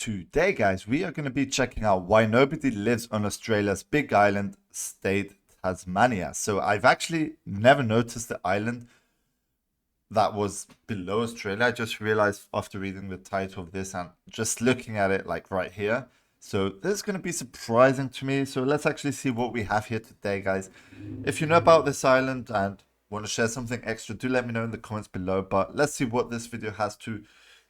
Today, guys, we are going to be checking out why nobody lives on Australia's big island state, Tasmania. So I've actually never noticed the island that was below Australia. I just realized after reading the title of this and just looking at it like right here. So this is going to be surprising to me. So let's actually see what we have here today, guys. If you know about this island and want to share something extra, do let me know in the comments below. But let's see what this video has to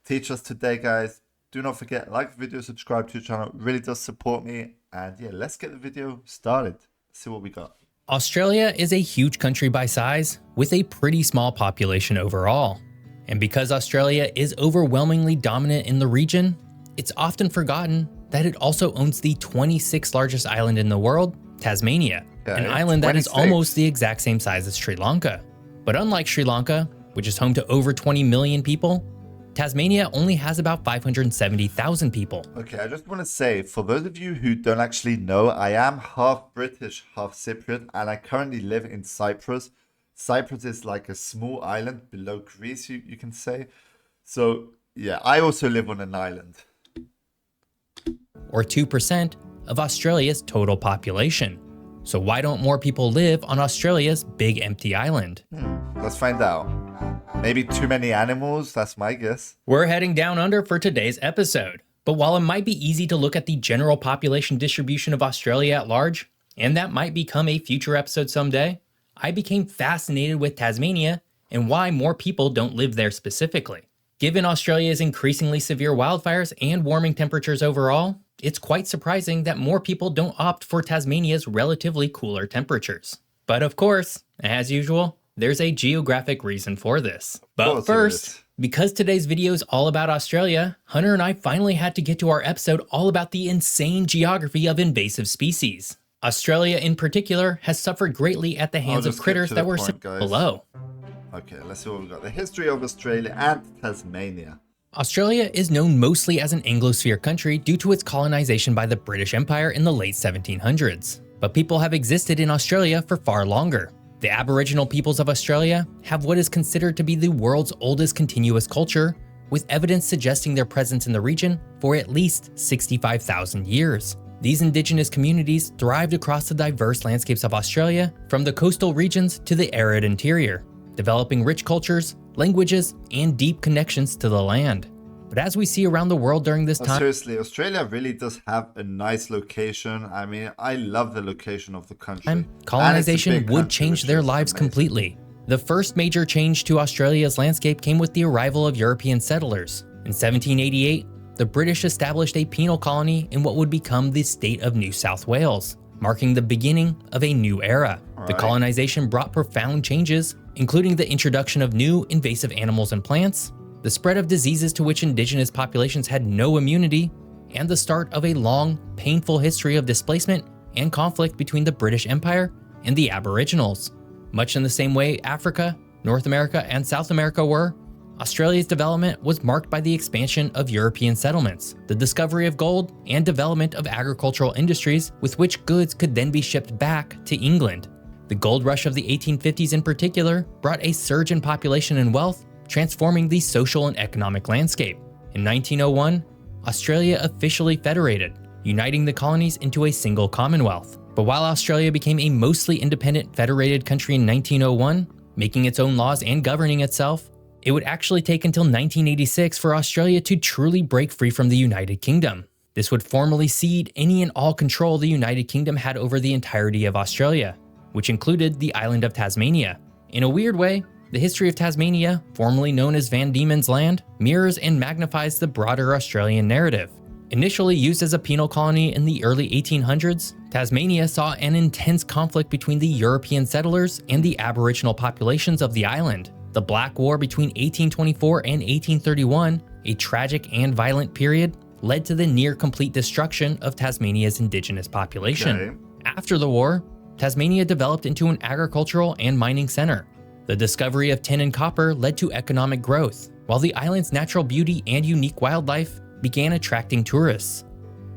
teach us today, guys. Do not forget, like the video, subscribe to the channel. It really does support me. And yeah, let's get the video started. Let's see what we got. Australia is a huge country by size, with a pretty small population overall. And because Australia is overwhelmingly dominant in the region, it's often forgotten that it also owns the 26th largest island in the world, Tasmania, an island that is almost the exact same size as Sri Lanka. But unlike Sri Lanka, which is home to over 20 million people, Tasmania only has about 570,000 people. Okay, I just want to say, for those of you who don't actually know, I am half British, half Cypriot, and I currently live in Cyprus. Cyprus is like a small island below Greece, you can say. So yeah, I also live on an island. Or 2% of Australia's total population. So why don't more people live on Australia's big empty island? Let's find out. Maybe too many animals, that's my guess. We're heading down under for today's episode. But while it might be easy to look at the general population distribution of Australia at large, and that might become a future episode someday, I became fascinated with Tasmania and why more people don't live there specifically. Given Australia's increasingly severe wildfires and warming temperatures overall, it's quite surprising that more people don't opt for Tasmania's relatively cooler temperatures. But of course, as usual, there's a geographic reason for this. But first, because today's video is all about Australia, Hunter and I finally had to get to our episode all about the insane geography of invasive species. Australia in particular has suffered greatly at the hands of critters that were below. Okay, let's see what we got. The history of Australia and Tasmania. Australia is known mostly as an Anglosphere country due to its colonization by the British Empire in the late 1700s. But people have existed in Australia for far longer. The Aboriginal peoples of Australia have what is considered to be the world's oldest continuous culture, with evidence suggesting their presence in the region for at least 65,000 years. These indigenous communities thrived across the diverse landscapes of Australia, from the coastal regions to the arid interior, developing rich cultures, languages, and deep connections to the land. But as we see around the world during this time— seriously, Australia really does have a nice location. I mean, I love the location of the country. Colonization would change their lives completely. The first major change to Australia's landscape came with the arrival of European settlers. In 1788, the British established a penal colony in what would become the state of New South Wales, marking the beginning of a new era. The colonization brought profound changes, including the introduction of new invasive animals and plants, the spread of diseases to which indigenous populations had no immunity, and the start of a long, painful history of displacement and conflict between the British Empire and the Aboriginals. Much in the same way Africa, North America, and South America were, Australia's development was marked by the expansion of European settlements, the discovery of gold, and development of agricultural industries with which goods could then be shipped back to England. The gold rush of the 1850s in particular brought a surge in population and wealth, transforming the social and economic landscape. In 1901, Australia officially federated, uniting the colonies into a single commonwealth. But while Australia became a mostly independent federated country in 1901, making its own laws and governing itself, it would actually take until 1986 for Australia to truly break free from the United Kingdom. This would formally cede any and all control the United Kingdom had over the entirety of Australia, which included the island of Tasmania. In a weird way, the history of Tasmania, formerly known as Van Diemen's Land, mirrors and magnifies the broader Australian narrative. Initially used as a penal colony in the early 1800s, Tasmania saw an intense conflict between the European settlers and the Aboriginal populations of the island. The Black War between 1824 and 1831, a tragic and violent period, led to the near-complete destruction of Tasmania's indigenous population. After the war, Tasmania developed into an agricultural and mining center. The discovery of tin and copper led to economic growth, while the island's natural beauty and unique wildlife began attracting tourists.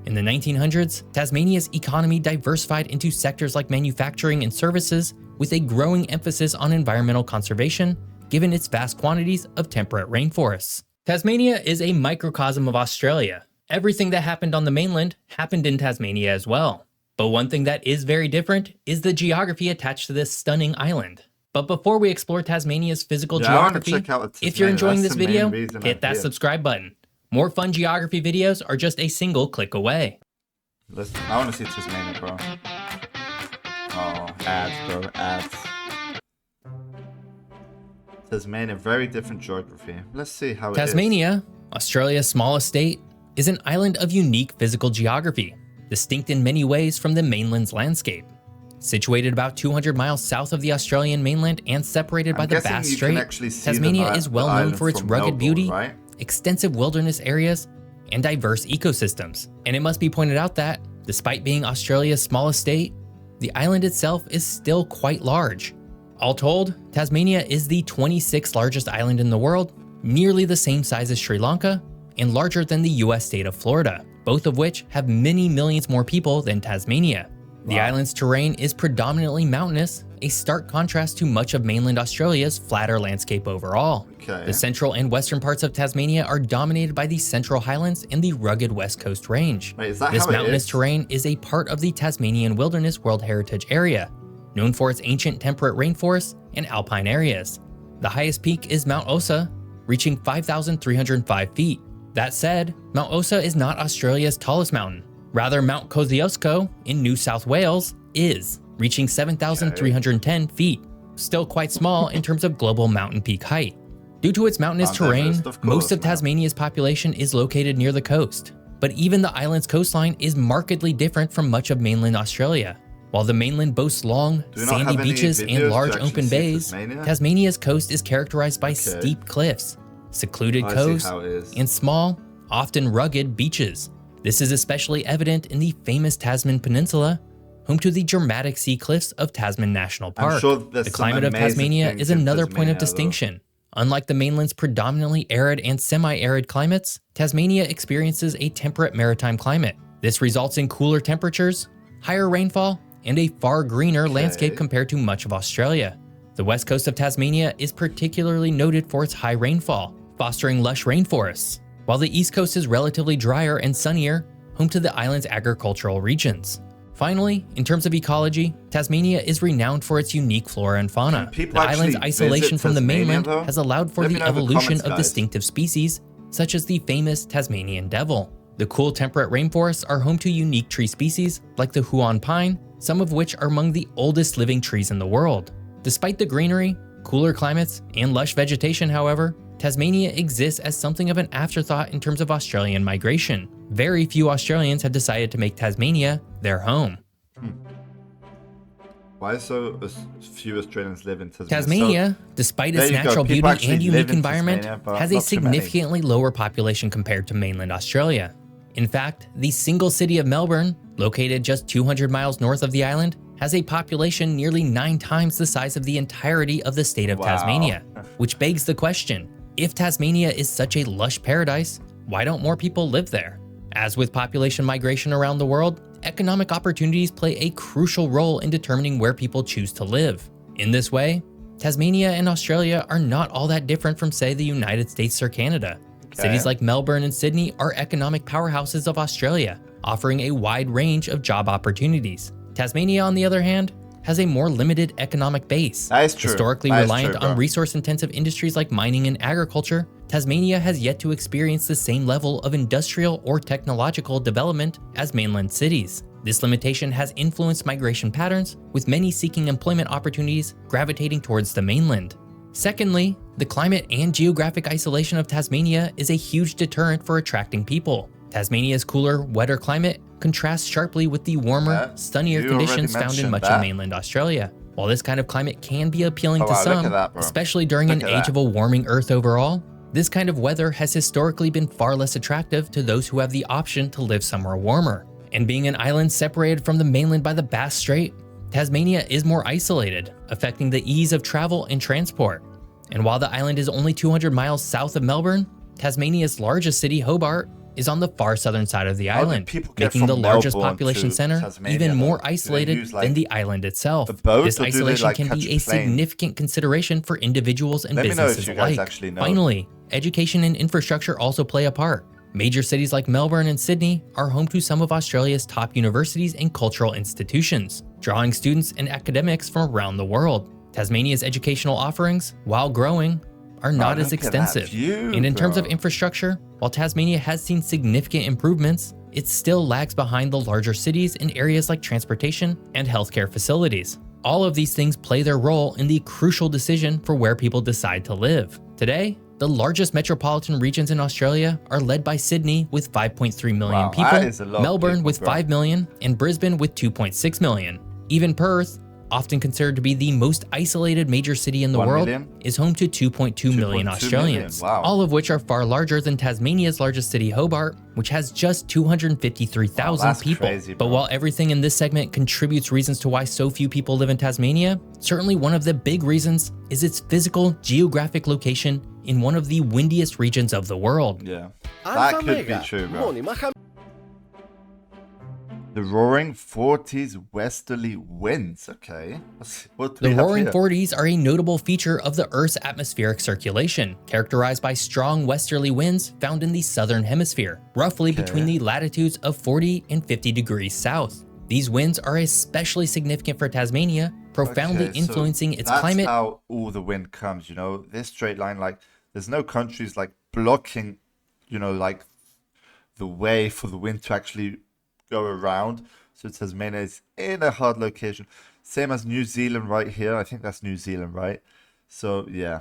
In the 1900s, Tasmania's economy diversified into sectors like manufacturing and services, with a growing emphasis on environmental conservation, given its vast quantities of temperate rainforests. Tasmania is a microcosm of Australia, Everything that happened on the mainland happened in Tasmania as well. But one thing that is very different is the geography attached to this stunning island. But before we explore Tasmania's physical geography, if you're enjoying this video, hit that subscribe button. More fun geography videos are just a single click away. Listen, I want to see Tasmania, bro. Oh, ads, bro, ads. Tasmania, very different geography. Let's see how it is. Tasmania, Australia's smallest state, is an island of unique physical geography, distinct in many ways from the mainland's landscape. Situated about 200 miles south of the Australian mainland and separated by the Bass Strait, Tasmania is well known for its rugged beauty, right? Extensive wilderness areas, and diverse ecosystems. And it must be pointed out that, despite being Australia's smallest state, the island itself is still quite large. All told, Tasmania is the 26th largest island in the world, nearly the same size as Sri Lanka, and larger than the US state of Florida, both of which have many millions more people than Tasmania. The island's terrain is predominantly mountainous, a stark contrast to much of mainland Australia's flatter landscape overall. The central and western parts of Tasmania are dominated by the Central Highlands and the rugged West Coast Range. This mountainous terrain is a part of the Tasmanian Wilderness World Heritage Area, known for its ancient temperate rainforests and alpine areas. The highest peak is Mount Osa, reaching 5,305 feet. That said, Mount Osa is not Australia's tallest mountain. Rather, Mount Kosciuszko in New South Wales is, reaching 7,310 feet, still quite small in terms of global mountain peak height. Due to its mountainous terrain, most of Tasmania's population is located near the coast, but even the island's coastline is markedly different from much of mainland Australia. While the mainland boasts long, sandy beaches and large open bays, Tasmania's coast is characterized by steep cliffs, secluded coves, and small, often rugged beaches. This is especially evident in the famous Tasman Peninsula, home to the dramatic sea cliffs of Tasman National Park. The climate of Tasmania is another point of distinction. Unlike the mainland's predominantly arid and semi-arid climates, Tasmania experiences a temperate maritime climate. This results in cooler temperatures, higher rainfall, and a far greener landscape compared to much of Australia. The west coast of Tasmania is particularly noted for its high rainfall, fostering lush rainforests, while the east coast is relatively drier and sunnier, home to the island's agricultural regions. Finally, in terms of ecology, Tasmania is renowned for its unique flora and fauna. The island's isolation from the mainland has allowed for the evolution of distinctive species, such as the famous Tasmanian devil. The cool temperate rainforests are home to unique tree species like the Huon pine, some of which are among the oldest living trees in the world. Despite the greenery, cooler climates, and lush vegetation, however, Tasmania exists as something of an afterthought in terms of Australian migration. Very few Australians have decided to make Tasmania their home. Why so few Australians live in Tasmania? Tasmania, despite its natural beauty and unique environment, has a significantly lower population compared to mainland Australia. In fact, the single city of Melbourne, located just 200 miles north of the island, has a population nearly 9 times the size of the entirety of the state of Tasmania, which begs the question, if Tasmania is such a lush paradise, why don't more people live there? As with population migration around the world, economic opportunities play a crucial role in determining where people choose to live. In this way, Tasmania and Australia are not all that different from, say, the United States or Canada. Cities like Melbourne and Sydney are economic powerhouses of Australia, offering a wide range of job opportunities. Tasmania, on the other hand, has a more limited economic base. That is true. Historically reliant on resource-intensive industries like mining and agriculture, Tasmania has yet to experience the same level of industrial or technological development as mainland cities. This limitation has influenced migration patterns, with many seeking employment opportunities gravitating towards the mainland. Secondly, the climate and geographic isolation of Tasmania is a huge deterrent for attracting people. Tasmania's cooler, wetter climate contrasts sharply with the warmer, sunnier conditions found in much of mainland Australia. While this kind of climate can be appealing to some, especially during an age of a warming Earth overall, this kind of weather has historically been far less attractive to those who have the option to live somewhere warmer. And being an island separated from the mainland by the Bass Strait, Tasmania is more isolated, affecting the ease of travel and transport. And while the island is only 200 miles south of Melbourne, Tasmania's largest city, Hobart, is on the far southern side of the island, making the largest population center even more isolated than the island itself. This isolation can be a significant consideration for individuals and businesses alike. Finally, education and infrastructure also play a part. Major cities like Melbourne and Sydney are home to some of Australia's top universities and cultural institutions, drawing students and academics from around the world. Tasmania's educational offerings, while growing, are not as extensive. And in terms of infrastructure, while Tasmania has seen significant improvements, it still lags behind the larger cities in areas like transportation and healthcare facilities. All of these things play their role in the crucial decision for where people decide to live. Today, the largest metropolitan regions in Australia are led by Sydney with 5.3 million people, Melbourne with 5 million, and Brisbane with 2.6 million. Even Perth, often considered to be the most isolated major city in the world, is home to 2.2 million Australians, all of which are far larger than Tasmania's largest city, Hobart, which has just 253,000 people. Crazy, but while everything in this segment contributes reasons to why so few people live in Tasmania, certainly one of the big reasons is its physical geographic location in one of the windiest regions of the world. Yeah, that could be true, bro. The roaring 40s westerly winds. Okay. The roaring 40s are a notable feature of the Earth's atmospheric circulation, characterized by strong westerly winds found in the southern hemisphere, roughly between the latitudes of 40 and 50 degrees south. These winds are especially significant for Tasmania, profoundly influencing its climate. That's how all the wind comes, you know, this straight line, like there's no countries like blocking, you know, like the way for the wind to actually go around. So Tasmania is in a hard location, same as New Zealand right here. I think that's New Zealand, right? So yeah,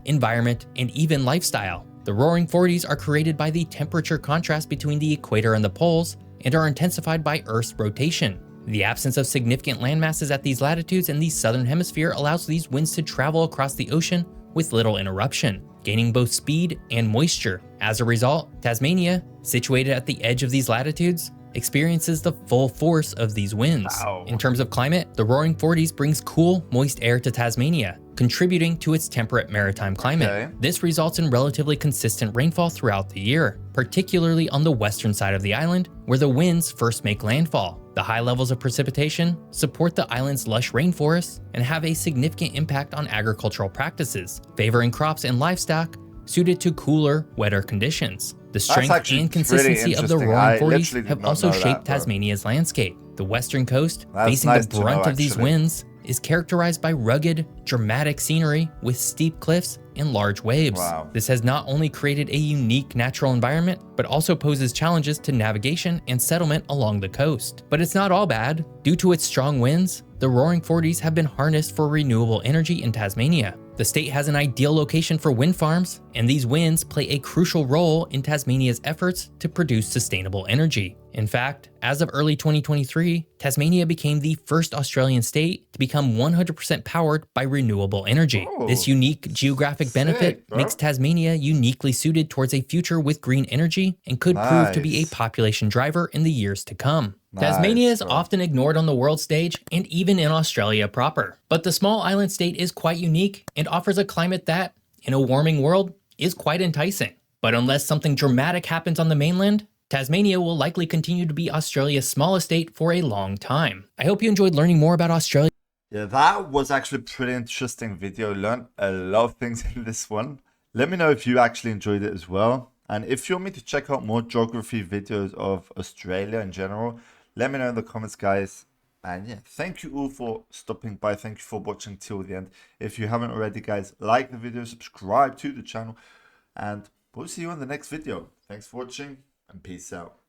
environment, and even lifestyle. The roaring 40s are created by the temperature contrast between the equator and the poles and are intensified by Earth's rotation. The absence of significant land masses at these latitudes in the southern hemisphere allows these winds to travel across the ocean with little interruption, gaining both speed and moisture. As a result, Tasmania, situated at the edge of these latitudes, experiences the full force of these winds. In terms of climate, the roaring 40s brings cool, moist air to Tasmania, contributing to its temperate maritime climate. This results in relatively consistent rainfall throughout the year, particularly on the western side of the island, where the winds first make landfall. The high levels of precipitation support the island's lush rainforests and have a significant impact on agricultural practices, favoring crops and livestock suited to cooler, wetter conditions. The strength and consistency of the roaring 40s have also shaped Tasmania's landscape. The western coast, facing the brunt of these winds, is characterized by rugged, dramatic scenery with steep cliffs and large waves. This has not only created a unique natural environment, but also poses challenges to navigation and settlement along the coast. But it's not all bad. Due to its strong winds, the roaring 40s have been harnessed for renewable energy in Tasmania. The state has an ideal location for wind farms, and these winds play a crucial role in Tasmania's efforts to produce sustainable energy. In fact, as of early 2023, Tasmania became the first Australian state to become 100% powered by renewable energy. This unique geographic benefit makes Tasmania uniquely suited towards a future with green energy and could prove to be a population driver in the years to come. Tasmania is often ignored on the world stage and even in Australia proper. But the small island state is quite unique and offers a climate that, in a warming world, is quite enticing. But unless something dramatic happens on the mainland, Tasmania will likely continue to be Australia's smallest state for a long time. I hope you enjoyed learning more about Australia. Yeah, that was actually a pretty interesting video. Learned a lot of things in this one. Let me know if you actually enjoyed it as well. And if you want me to check out more geography videos of Australia in general, let me know in the comments, guys. And yeah, thank you all for stopping by. Thank you for watching till the end. If you haven't already, guys, like the video, subscribe to the channel, and we'll see you on the next video. Thanks for watching, and peace out.